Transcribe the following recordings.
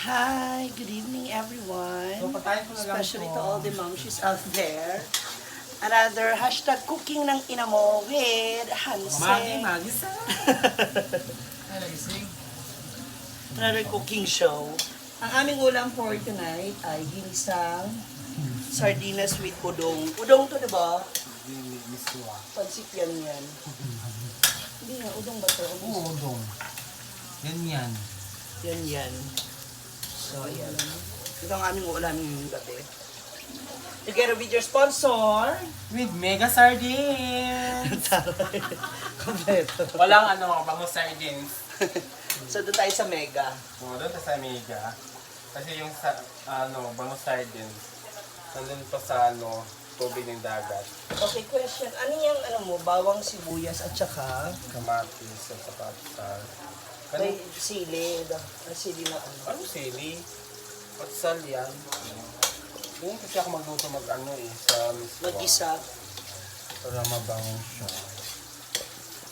Hi, good evening everyone. So, patayin ko na lang Especially to. to all the momshies out there. Another hashtag cooking ng ina mo with Hansen. Magi sa. Ay, nagising. Another cooking show. Ang aming ulam for tonight ay ginisang sardinas with udong. Udong to, diba? Pansit yan. Hindi nga, udong ba to? Oo, dong. Yan. Yan. So, ayan. Ito ang aming ulam ngayong gabi. Together with your sponsor. With Mega Sardines. Kompleto. Walang bango sardines. So, doon tayo sa Mega. So, doon sa Mega. Kasi yung bango sardines, nandun pa sa tubig ng dagat. Okay, question. Ano yung bawang sibuyas at saka Kamatis at saka atsal. may sili. Sili na ano. Anong sili? Atsal yan. Ganyan kasi ako magluto sa miswa. Mag-isa. Para mabango siya.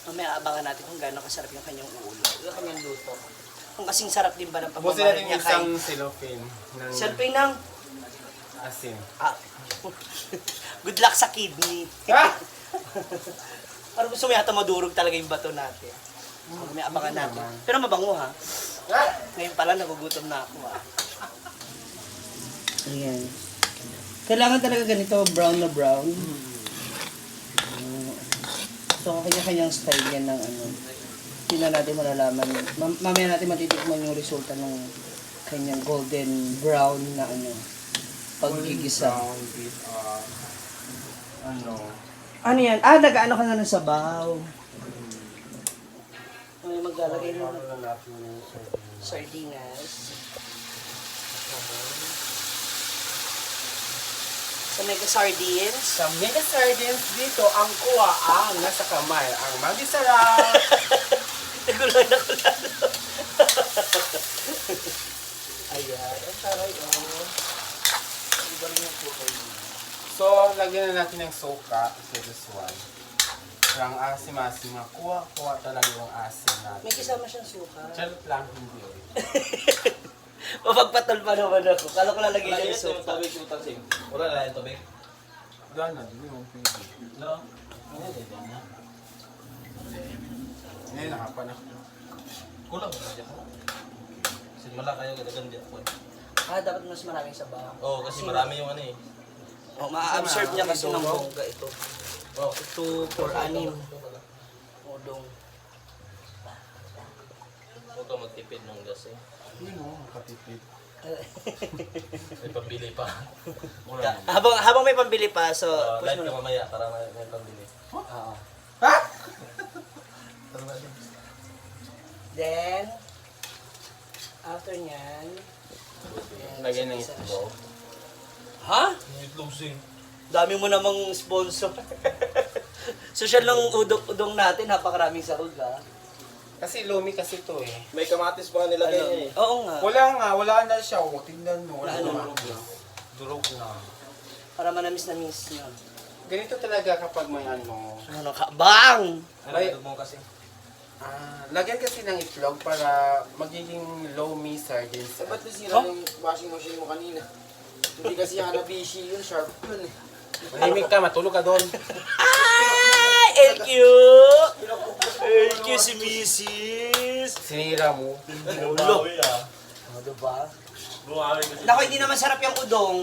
Mamaya abangan natin kung gaano kasarap yung kanyang ulo. Yung kanyang luto. Kung kasing sarap din ba ng Busin pagmamahal natin niya isang kay... cellophane ng Selfie ng... asin. Good luck sa kidney. Ah! Parang gusto mo yata madurog talaga yung bato natin. May abangan natin. Pero mabango ha. Ngayon pala nagugutom na ako ha. Ayan. Kailangan talaga ganito, brown na brown. So, kanya-kanyang style yan ng Hindi na natin malalaman. Mamaya natin matitikman yung resulta ng kanyang golden brown na paggigisa. Brown with, Ano yan? Nag-ano ka na ng sabaw. Ay, maglalagay na ng natin yung sardinas. Sa mega sardines. Sa Mega Sardines dito, ang kuha ang nasa kamay. Ang magisarap. Nagulan ako lalo. Ayan. Ang taray, Iba rin yung kulay. So, lagyan na natin ng soka sa this one. Ang asim-asim na kuha talaga yung asim natin. May kasama siyang suka. Charot lang, hindi. Mapagpatol pa naman ako. Kala ko lalagay niya yung suka. Wala na yung tubig. Wala na, hindi mo pwede. No? Ngayon, nakapan ako. Kulang na dyan. Kasi mala kayo gadagan dyan po. Dapat mas maraming sabaw. Oo, kasi marami yung ano eh. Ma-absorb niya kasi ng bongga ito. Oh. Ito for anim. Udong. Huwag ka magtipid ng gas eh. Hindi mo, makatipid. May pabili pa. Mura naman. Habang may pambili pa, so push Live mo ka na. mamaya para may pambili. Oo. Ha? Then, after nyan, Lagyan ng itlog. ha? Itlog sing. Dami mo namang sponsor. Social ng udong natin, napakaraming sahod ha. Kasi lumi kasi to eh. May kamatis pa nga nilagay niya eh. Oo nga. Wala na siya. O, tingnan mo. Wala na. Durog na. Para manamis na miss nyo. Ganito talaga kapag may Ano ka? Bang! Ay, mo kasi. lagyan kasi ng itlog para magiging loamy sardines. Ba't nasira yung washing machine mo kanina? Hindi kasi Hanabishi yun, sharp yun eh. Mahimik ka, matulog ka doon. Ay! LQ! LQ si Mrs. Sinira mo. Bumawi ah. O, diba? Bumawi kasi. Naku, hindi naman sarap yung udong.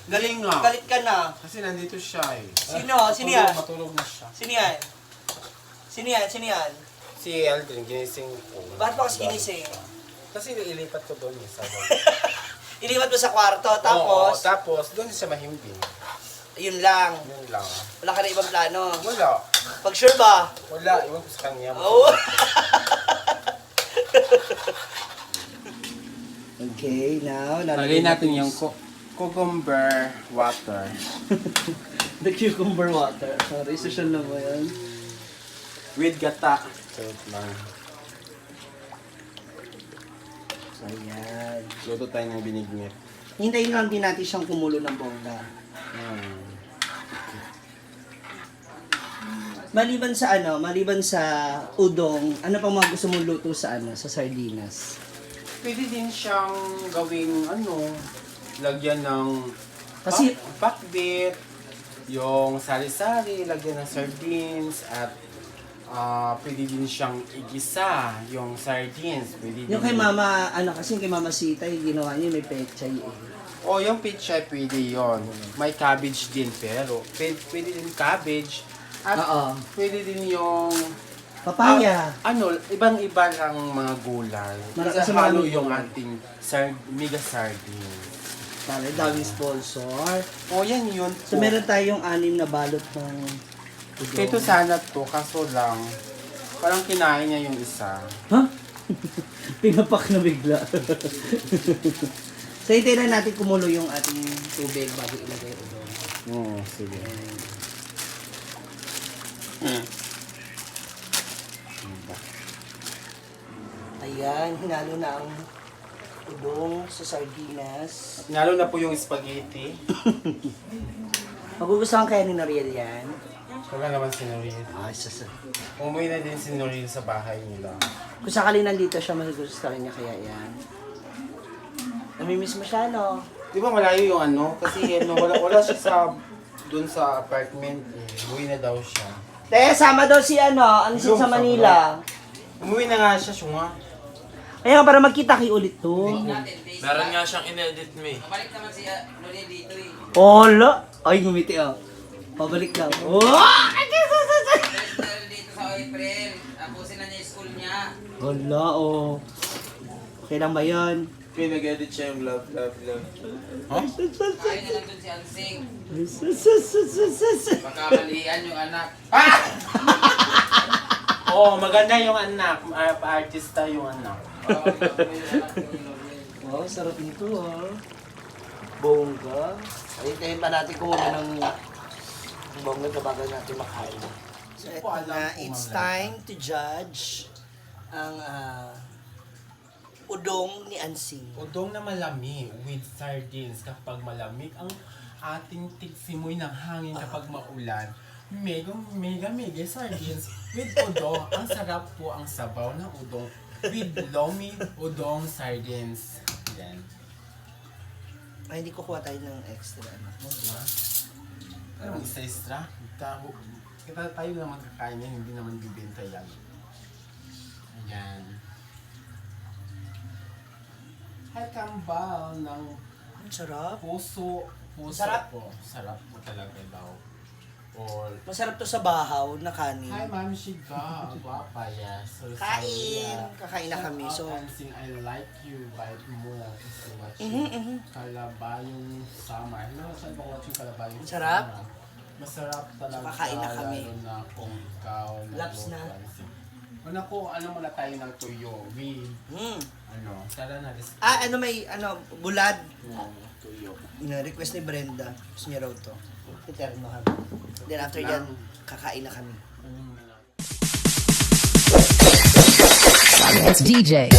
Galing nga. Galit ka na. Kasi nandito siya eh. Sino? Sino yan? Matulog na siya. Sino yan? Sino yan? Sino yan? Si Eldrin, ginising ko. Bakit ba kasi ginising? Kasi ilipat ko doon eh. Sa Ilipat mo sa kwarto, Oo, tapos, tapos doon siya mahimbing. yun lang. Yun lang. Wala ka na ibang plano. Wala. Pag sure ba? Wala. Iwan ko sa kanya. Oo. Okay, now, Lagay natin yung cucumber water. the cucumber water. Sorry, social na mo yan. With gata. Sarap lang. So, yan. Luto tayo ng binignit. Hintayin lang din natin siyang kumulo ng bongga. Maliban sa udong, ano pang mga gusto mong luto sa sa sardinas? pwede din siyang gawing lagyan ng Kasi- pakbit, yung sari-sari, lagyan ng sardines, at pwede din siyang igisa, yung sardines. Pwede Yung din- kay Mama, kasi kay Mama Sita, yung ginawa niya may pechay eh. O, yung pechay, pwede yon. May cabbage din, pero pwede din cabbage. At Oo. pwede din yung Papaya. ibang-iba lang mga gulay. Kasi Isa halo maraming yung gulay. ating mega sardines. Daming sponsor. O, yan yun So po. meron tayong 6 na balot ng udong. Ito sana to, kaso lang, parang kinain niya yung isa. Ha? Pinapak na bigla. So hintayin na natin kumulo yung ating tubig bago ilagay yung udong. Oo, sige. Ayan, hinalo na ang udong sa sardinas. Lalo na po yung spaghetti. Magugustuhan kaya ni Noriel yan? Wala naman si Noreen. Ay, sasa. Umuwi na din si Noreen sa bahay nila. Kung sakali nandito siya, magugustuhan niya kaya yan. Namimiss mo siya, no? Di ba malayo yung Kasi wala siya dun sa apartment eh. Umuwi na daw siya. Sama daw si Ansin sa Manila. Umuwi na nga siya, syunga. Kaya nga para magkita kayo ulit to. Meron nga siyang in-edit mo eh. Mabalik naman si Loli dito eh. Hola! Ay, ngumiti ah. Pabalik lang. Oh! Dahil dito sa April, tapusin na niya yung school niya. Hola, oh. Okay lang ba yun? Pinag-edit siya yung love. Ayaw na lang dun si Ansing. Sus. Pagkamalian yung anak. Oo, maganda yung anak. Artista yung anak. Wow, sarap nito ah. Bongga. Ay, tayo pa natin kumuha ng bongga na bago natin makain. So, ito na, it's time to judge ang udong ni Ansing. Udong na malamig with sardines kapag malamig ang ating simoy ng hangin kapag maulan. Mega sardines with udong. Ang sarap po ang sabaw ng udong with lomi udong sardines. Yan. Ay, hindi kukuha tayo ng extra. Diba? Pero isa extra. Kita tayo naman kakain yan, hindi naman bibenta yan. Ayan. Ay, kambal ng Ang sarap. puso Sarap. po. Sarap po talaga daw. Or, Masarap to sa bahaw na kanin. hi, Ma'am Shiga. Guwapa, yes. So, Kain! Kakain na kami. So, Sing I like you, bite mo. So, watching Kalabayong Summer. Hello, saan ba watching Kalabayong Sarap. Summer? Masarap talaga. So, kakain na kami. Lalo na kung ikaw Laps na. nagpapansin. Una po, muna tayo ng tuyo. Tara na. bulad. Tuyo. Na-request ni Brenda. Gusto niya raw to. Eterno kami. Then after yan, kakain na kami. It's DJ.